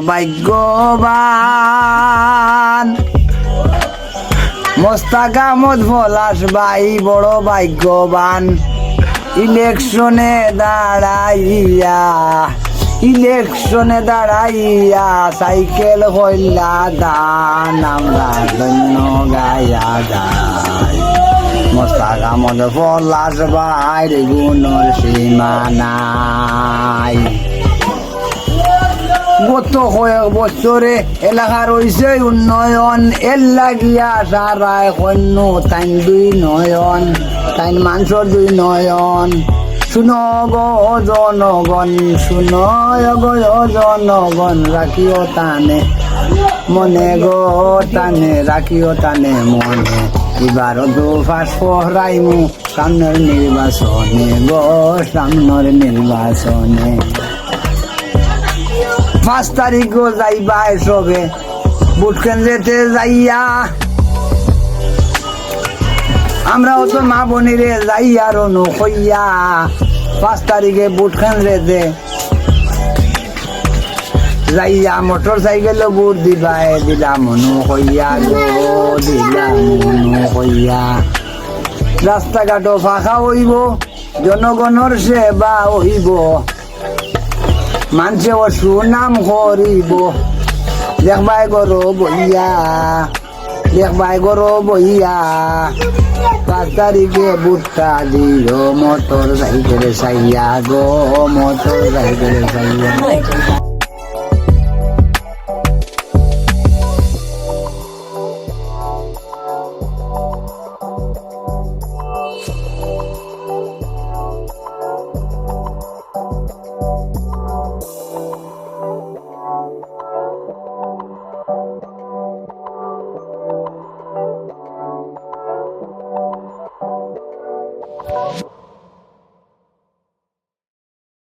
ভাগ্যবান মোস্তাক আহমদ পলাশ ভাই বড় ভাগ্যবান ইলেকশনে দাঁড়াইয়া সাইকেল হইলা দান আমরা ধন্য গায়া গাই মোস্তাক আহমদ পলাশ ভাই গুণর সীমা নাই। গত কয়েক বছরে এলাকার হইছে উন্নয়ন এর লাগিয়া সারায় কন্য তাইন দুই নয়ন তাইন মানুষের দুই নয়ন শুনো গো জনগণ শুনো গো জনগণ রাখিও টানে মনে গো টানে রাখিও টানে মনে এবার তো ফাঁস পহরাইমু সামনের নির্বাচনে গো সামনের নির্বাচনে 5 তারিখ যাইবা সবে ভোট কেন্দ্রেতে যাইয়া আমরাও তো মা বোনিরে যাইয়া রনু কইয়া 5 তারিখে ভোট কেন্দ্রেতে যাইয়া মোটর সাইকেল ভোট দিবাই দিলাম মনু কইয়া গো দিলাম মনু কইয়া রাস্তাঘাটও ফাঁকা হইব জনগণের সেবা হইব মানুষে ও সুনাম করিব দেখবাই গরো বইয়া 5 তারিখে বুটটা দিও মোটর সাইকেলে সাইয়া গো মোটর সাইকেলে সাইয়া।